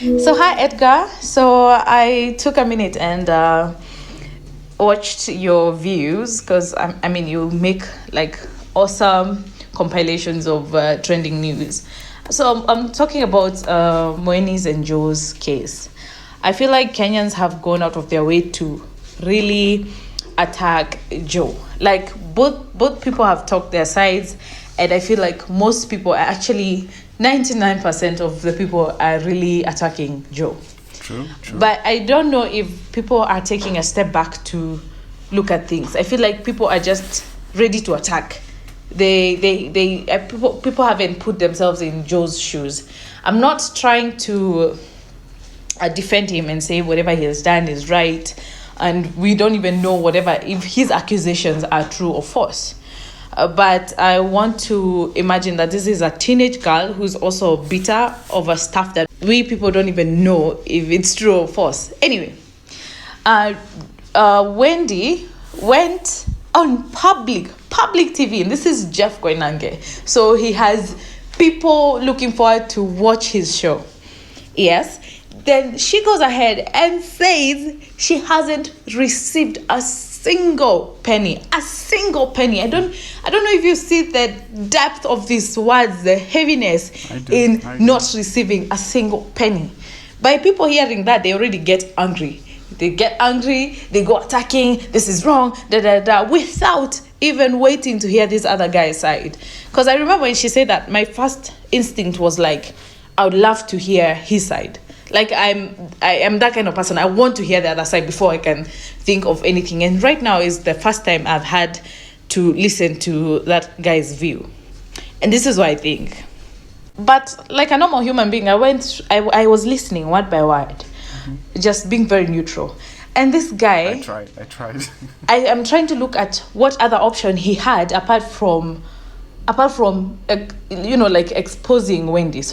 So, hi Edgar. So, I took a minute and watched your views because I mean, you make like awesome compilations of trending news. So, I'm talking about Moeni's and Joe's case. I feel like Kenyans have gone out of their way to really attack Joe. Like both people have talked their sides, and I feel like most people are actually 99% of the people are really attacking Joe. True. But I don't know if people are taking a step back to look at things. I feel like people are just ready to attack. People haven't put themselves in Joe's shoes. I'm not trying to defend him and say whatever he has done is right, and we don't even know whatever if his accusations are true or false. But I want to imagine that this is a teenage girl who's also bitter over stuff that we people don't even know if it's true or false. Anyway, Wendy went on public TV, and this is Jeff Koinange. So he has people looking forward to watch his show. Yes. Then she goes ahead and says she hasn't received a single penny. I don't know if you see the depth of these words, the heaviness in not receiving a single penny. By people hearing that, they already get angry. They go attacking, this is wrong, without even waiting to hear this other guy's side. Because I remember when she said that, my first instinct was like, I would love to hear his side. Like I am that kind of person. I want to hear the other side before I can think of anything. And right now is the first time I've had to listen to that guy's view. And this is what I think. But like a normal human being, I was listening word by word, just being very neutral. And this guy, I tried. I am trying to look at what other option he had apart from like exposing Wendy.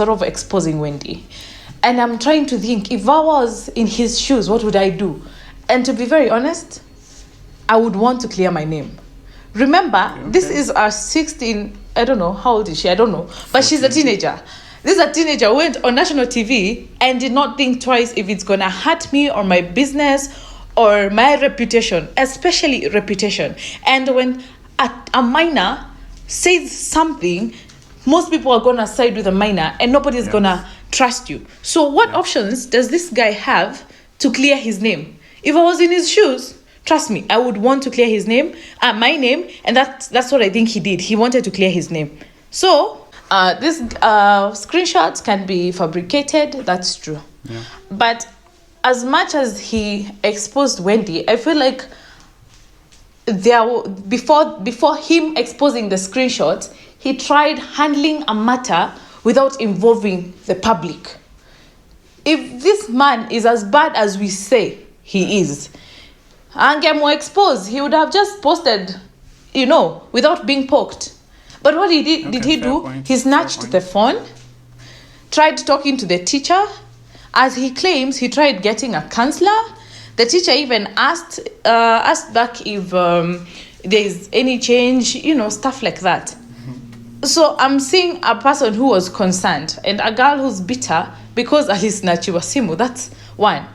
And I'm trying to think, if I was in his shoes, what would I do? And to be very honest, I would want to clear my name. Remember, okay. This is a 16, I don't know, how old is she? I don't know. But 14. She's a teenager. This is a teenager who went on national TV and did not think twice if it's going to hurt me or my business or my reputation, especially reputation. And when a minor says something, most people are going to side with a minor and nobody's going to trust you. So what options does this guy have to clear his name? If I was in his shoes, trust me, I would want to clear his name, my name, and that's what I think he did. He wanted to clear his name. So this screenshots can be fabricated, that's true. Yeah. But as much as he exposed Wendy, I feel like before him exposing the screenshots, he tried handling a matter without involving the public. If this man is as bad as we say he is, and get more exposed, he would have just posted, without being poked. But what did he do? Point. He snatched the phone, tried talking to the teacher. As he claims, he tried getting a counselor. The teacher even asked back if there's any change, stuff like that. So I'm seeing a person who was concerned and a girl who's bitter because alisnachiwa simu. That's one.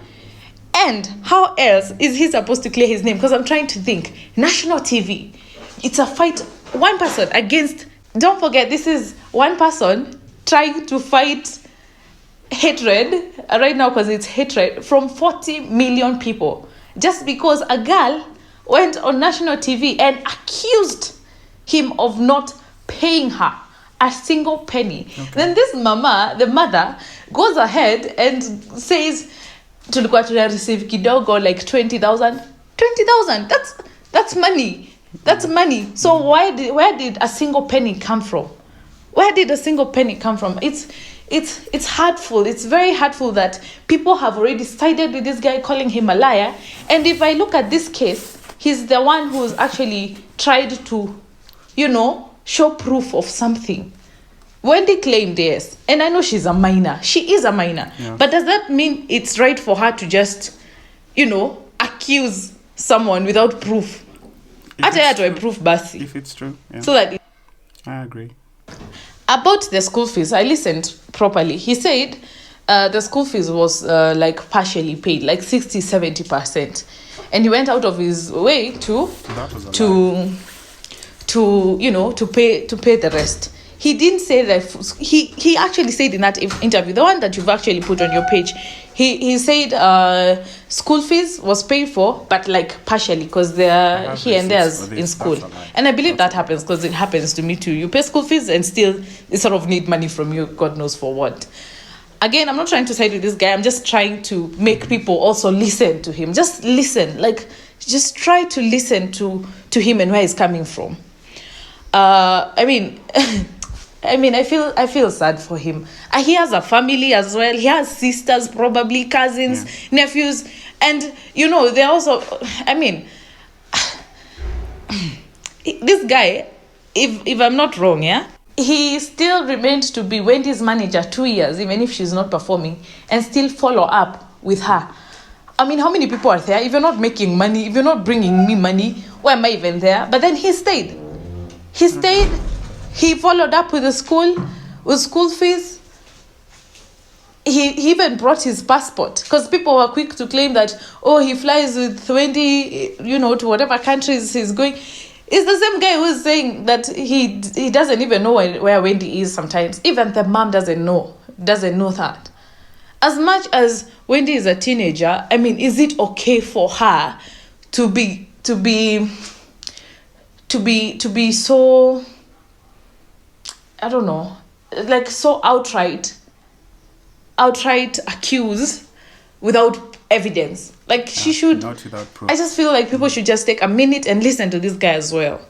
And how else is he supposed to clear his name? Because I'm trying to think. National TV. It's a fight. One person against... Don't forget, this is one person trying to fight hatred right now, because it's hatred from 40 million people. Just because a girl went on national TV and accused him of not paying her a single penny. Okay. Then this mama, the mother, goes ahead and says, tulikuwa tuna receive kidogo, like 20,000. 20,000, that's money. That's money. So where did a single penny come from? Where did a single penny come from? It's hurtful. It's very hurtful that people have already sided with this guy, calling him a liar. And if I look at this case, he's the one who's actually tried to, show proof of something. Wendy claimed yes, and I know she's a minor. She is a minor. Yeah. But does that mean it's right for her to just, accuse someone without proof? If it's true, yeah. So that I agree. About the school fees, I listened properly. He said the school fees was like partially paid, like 60-70%, and he went out of his way to pay the rest. He didn't say that. He actually said in that interview, the one that you've actually put on your page, he said school fees was paid for, but like partially, because they're here and there's in school. And I believe that happens, because it happens to me too. You pay school fees and still they sort of need money from you, God knows for what. Again, I'm not trying to side with this guy. I'm just trying to make people also listen to him. Just listen. Like, just try to listen to him and where he's coming from. I mean, I feel sad for him. He has a family as well. He has sisters, probably cousins, nephews, and they also. I mean, this guy, if I'm not wrong, he still remained to be Wendy's manager 2 years, even if she's not performing, and still follow up with her. I mean, how many people are there? If you're not making money, if you're not bringing me money, why am I even there? But then he stayed. He followed up with the school, with school fees. He even brought his passport, because people were quick to claim that, he flies with Wendy, to whatever countries he's going. It's the same guy who's saying that he doesn't even know where Wendy is sometimes. Even the mom doesn't know that. As much as Wendy is a teenager, I mean, is it okay for her to be so, I don't know, like so outright accused without evidence? Like, she should. Not without proof. I just feel like people should just take a minute and listen to this guy as well.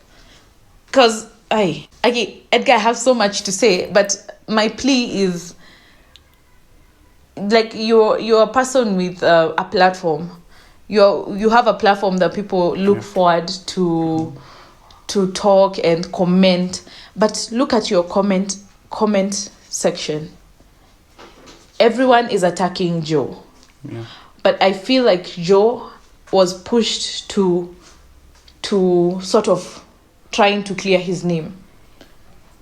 Because, Edgar, I have so much to say, but my plea is, like, you're a person with a platform. You have a platform that people look forward to talk and comment. But look at your comment section. Everyone is attacking Joe. Yeah. But I feel like Joe was pushed to sort of trying to clear his name.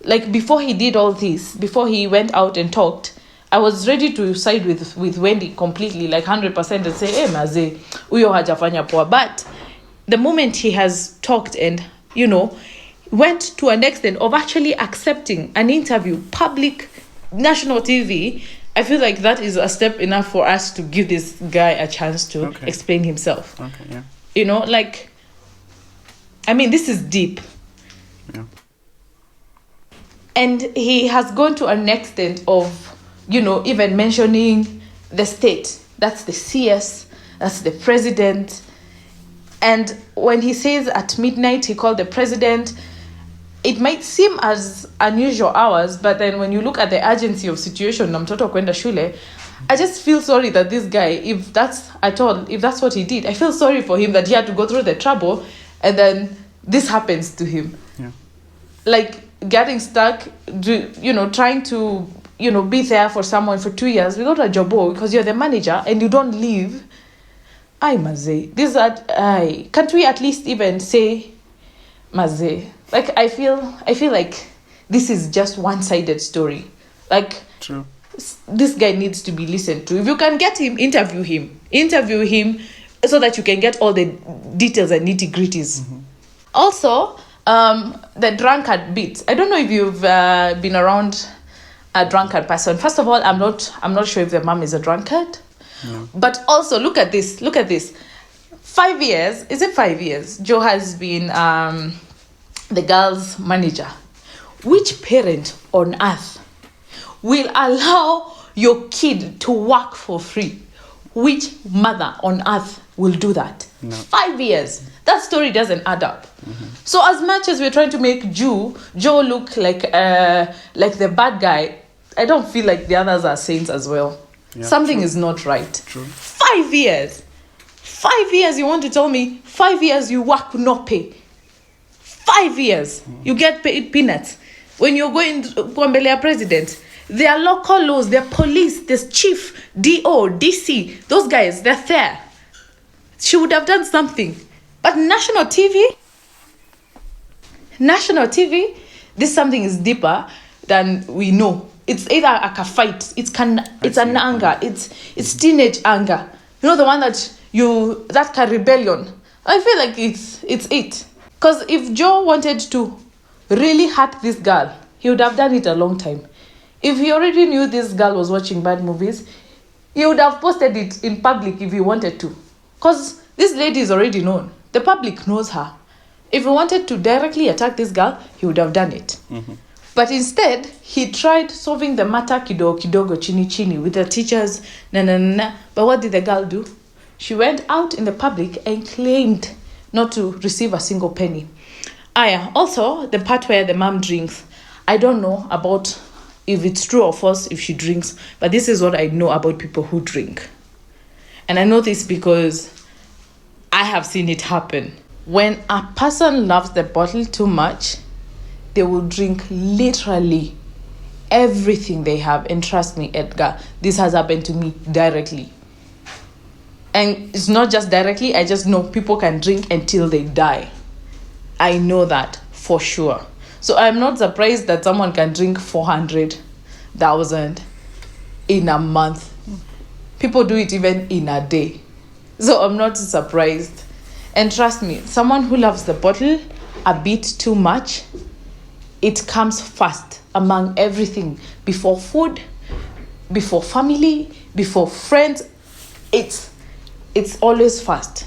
Like, before he did all this, before he went out and talked, I was ready to side with Wendy completely, like 100%, and say, maze, uyo hajafanya poa. But the moment he has talked and, went to an extent of actually accepting an interview, public, national TV, I feel like that is a step enough for us to give this guy a chance to explain himself. Okay, yeah. Like, I mean, this is deep. Yeah. And he has gone to an extent of, even mentioning the state. That's the CS, that's the president. And when he says at midnight he called the president, it might seem as unusual hours, but then when you look at the urgency of situation, na mtoto kwenda shule, I just feel sorry that this guy, if that's what he did, I feel sorry for him that he had to go through the trouble and then this happens to him. Yeah. Like, getting stuck, trying to, be there for someone for 2 years without a job, because you're the manager and you don't leave. Maze, can't we at least even say, Maze? Like, I feel like this is just one-sided story. Like, true. This guy needs to be listened to. If you can get him, interview him so that you can get all the details and nitty-gritties. Mm-hmm. Also, the drunkard bit. I don't know if you've been around a drunkard person. First of all, I'm not sure if the mom is a drunkard. No. But also, look at this. 5 years. Is it 5 years? Joe has been the girl's manager. Which parent on earth will allow your kid to work for free? Which mother on earth will do that? No. 5 years. That story doesn't add up. Mm-hmm. So as much as we're trying to make Joe look like the bad guy, I don't feel like the others are saints as well. Yeah, something true. Is not right. True. 5 years. 5 years, you want to tell me? 5 years you work no pay. 5 years. You get paid peanuts. When you're going to Kwambelea president, there are local laws, there are police, there's chief, DO, DC. Those guys, they're there. She would have done something. But national TV, this something is deeper than we know. it's either like a fight. It's an anger. It's teenage anger. You know, the one that can rebellion. I feel like it's it. Because if Joe wanted to really hurt this girl, he would have done it a long time. If he already knew this girl was watching bad movies, he would have posted it in public if he wanted to. Because this lady is already known. The public knows her. If he wanted to directly attack this girl, he would have done it. Mm-hmm. But instead, he tried solving the matter kidogo, chini chini, with the teachers, na. But what did the girl do? She went out in the public and claimed not to receive a single penny. Also, the part where the mom drinks. I don't know about if it's true or false if she drinks, but this is what I know about people who drink. And I know this because I have seen it happen. When a person loves the bottle too much, they will drink literally everything they have. And trust me, Edgar, this has happened to me directly. And it's not just directly, I just know people can drink until they die. I know that for sure. So I'm not surprised that someone can drink 400,000 in a month. People do it even in a day. So I'm not surprised. And trust me, someone who loves the bottle a bit too much, it comes first among everything. Before food, before family, before friends, it's always first.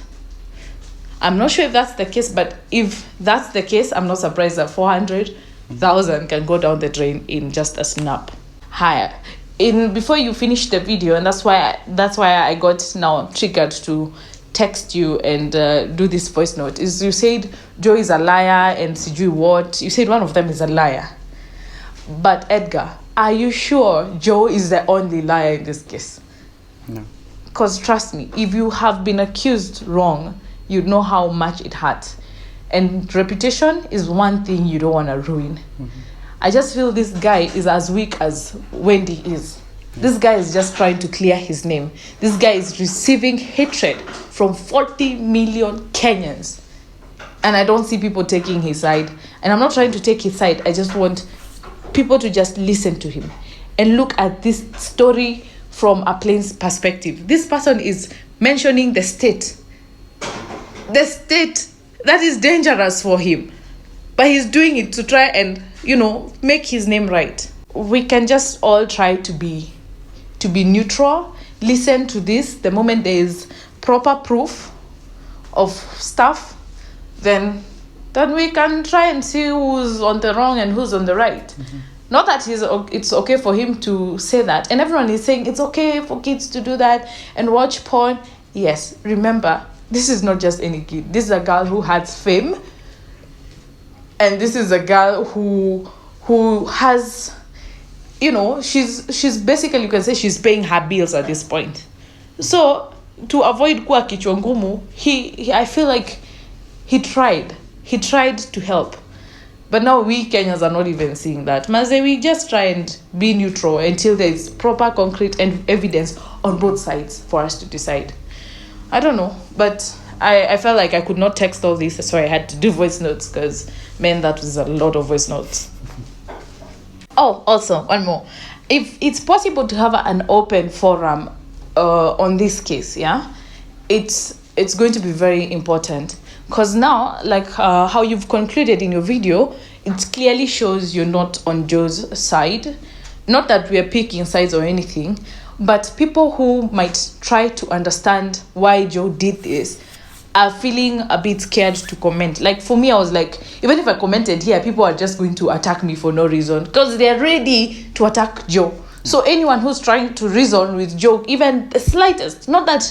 I'm not sure if that's the case, but if that's the case, I'm not surprised that 400,000 can go down the drain in just a snap. Higher. Before you finish the video, and that's why I got now triggered to text you and do this voice note, is you said Joe is a liar and sijui what. You said one of them is a liar. But Edgar, are you sure Joe is the only liar in this case? No. Because trust me, if you have been accused wrong, you know how much it hurts. And reputation is one thing you don't want to ruin. Mm-hmm. I just feel this guy is as weak as Wendy is. This guy is just trying to clear his name. This guy is receiving hatred from 40 million Kenyans. And I don't see people taking his side. And I'm not trying to take his side. I just want people to just listen to him and look at this story from a plain perspective. This person is mentioning the state. The state that is dangerous for him. But he's doing it to try and, make his name right. We can just all try to be neutral, listen to this. The moment there is proper proof of stuff, then we can try and see who's on the wrong and who's on the right. Mm-hmm. Not that it's okay for him to say that. And everyone is saying it's okay for kids to do that and watch porn. Yes, remember, this is not just any kid. This is a girl who has fame. And this is a girl who has, she's basically, you can say she's paying her bills at this point. So to avoid kuwa kichwa ngumu, I feel like he tried to help. But now we Kenyans are not even seeing that. Maze, we just try and be neutral until there is proper concrete and evidence on both sides for us to decide. I don't know, but I felt like I could not text all this, so I had to do voice notes because, man, that was a lot of voice notes. Oh, also, one more. If it's possible to have an open forum on this case, yeah, it's going to be very important. Because now, like how you've concluded in your video, it clearly shows you're not on Joe's side. Not that we are picking sides or anything, but people who might try to understand why Joe did this are feeling a bit scared to comment. Like for me, I was like, even if I commented here, people are just going to attack me for no reason because they're ready to attack Joe. So anyone who's trying to reason with Joe, even the slightest, not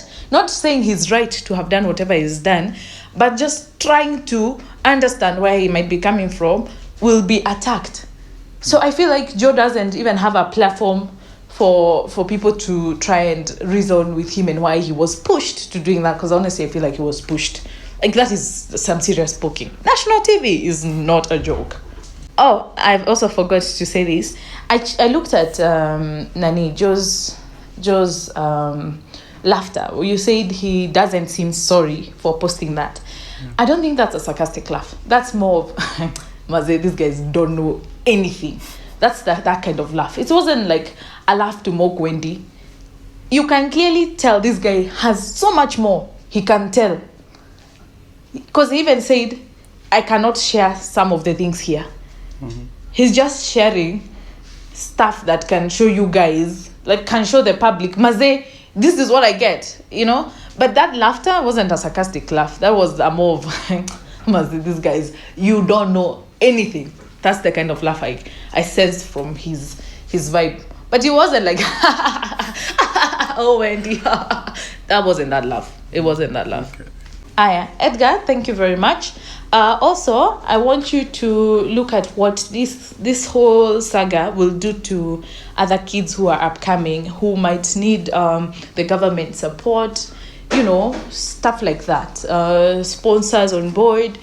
saying he's right to have done whatever he's done, but just trying to understand where he might be coming from, will be attacked. So I feel like Joe doesn't even have a platform for people to try and reason with him and why he was pushed to doing that. Because honestly, I feel like he was pushed. Like that is some serious poking. National TV is not a joke. Oh, I've also forgot to say this. I looked at Joe's laughter. You said he doesn't seem sorry for posting that. Yeah. I don't think that's a sarcastic laugh. That's more of, Maze, these guys don't know anything. That's that kind of laugh. It wasn't like a laugh to mock Wendy. You can clearly tell this guy has so much more he can tell. Because he even said, I cannot share some of the things here. Mm-hmm. He's just sharing stuff that can show you guys, like can show the public, Maze, this is what I get, you know. But that laughter wasn't a sarcastic laugh. That was a more of, Maze, these guys, you don't know anything. That's the kind of laugh I sensed from his vibe. But it wasn't like, oh, Wendy. That wasn't that laugh. It wasn't that laugh. Okay. Edgar, thank you very much. Also, I want you to look at what this whole saga will do to other kids who are upcoming, who might need the government support, you know, stuff like that. Sponsors on board.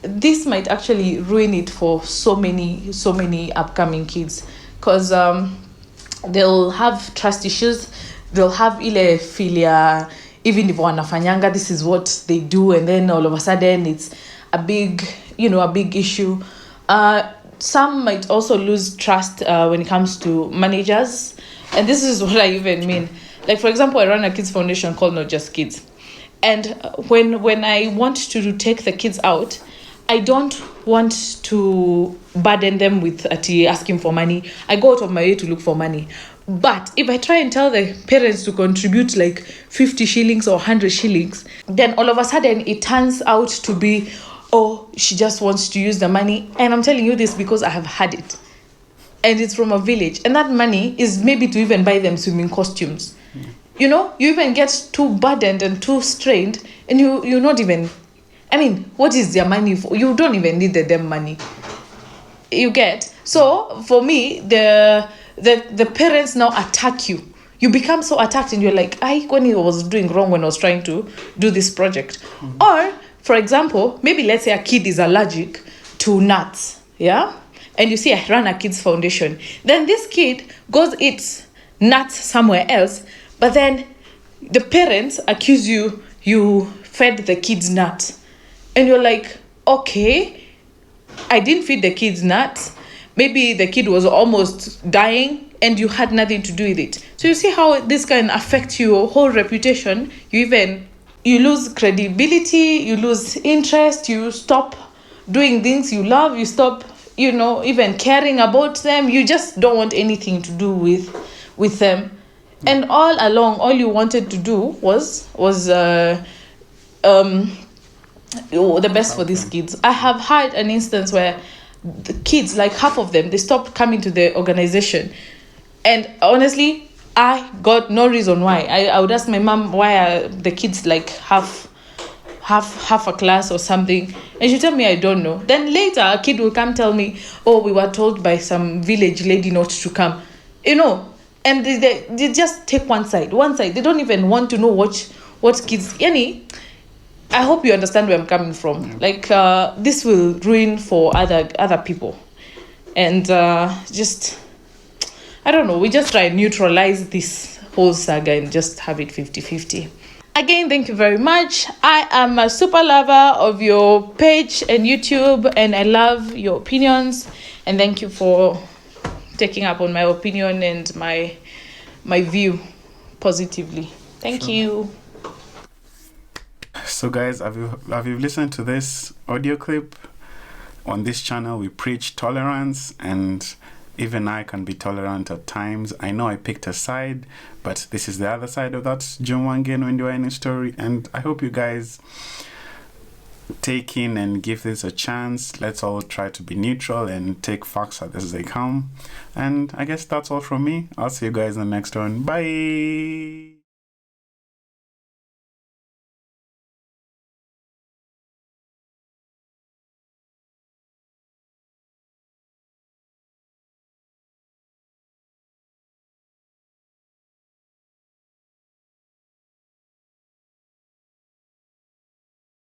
This might actually ruin it for so many upcoming kids, because they'll have trust issues, they'll have ile filia, even if wanafanyanga, this is what they do, and then all of a sudden it's a big issue. Some might also lose trust when it comes to managers, and this is what I even mean. Like, for example, I run a kids foundation called Not Just Kids, and when I want to take the kids out, I don't want to burden them with asking for money. I go out of my way to look for money. But if I try and tell the parents to contribute like 50 shillings or 100 shillings, then all of a sudden it turns out to be, oh, she just wants to use the money. And I'm telling you this because I have had it. And it's from a village. And that money is maybe to even buy them swimming costumes. Mm. You know, you even get too burdened and too strained, and you're not even... I mean, what is their money for? You don't even need the damn money. You get? So, for me, the parents now attack you. You become so attacked, and you're like, when I was doing wrong when I was trying to do this project. Mm-hmm. Or, for example, maybe let's say a kid is allergic to nuts, yeah? And you see, I run a kids foundation. Then this kid goes eats nuts somewhere else, but then the parents accuse you fed the kids nuts. And you're like, okay, I didn't feed the kids nuts. Maybe the kid was almost dying and you had nothing to do with it. So you see how this can affect your whole reputation. You lose credibility, you lose interest, you stop doing things you love, you stop, even caring about them. You just don't want anything to do with them. And all along, all you wanted to do was the best for these kids. I have had an instance where the kids, like half of them, they stopped coming to the organization. And honestly, I got no reason why. I would ask my mom, why are the kids like half a class or something? And she'd tell me, I don't know. Then later, a kid will come tell me, oh, we were told by some village lady not to come. And they just take one side. They don't even want to know what kids... I hope you understand where I'm coming from. Yeah. Like, this will ruin for other people. And just, I don't know, we just try and neutralize this whole saga and just have it 50-50. Again, thank you very much. I am a super lover of your page and YouTube, and I love your opinions. And thank you for taking up on my opinion and my view positively. Thank you. So guys, have you listened to this audio clip? On this channel, we preach tolerance, and even I can be tolerant at times. I know I picked a side, but this is the other side of that Joe Mwangi and Wendy Wine story, and I hope you guys take in and give this a chance. Let's all try to be neutral and take facts as they come. And I guess that's all from me. I'll see you guys in the next one. Bye!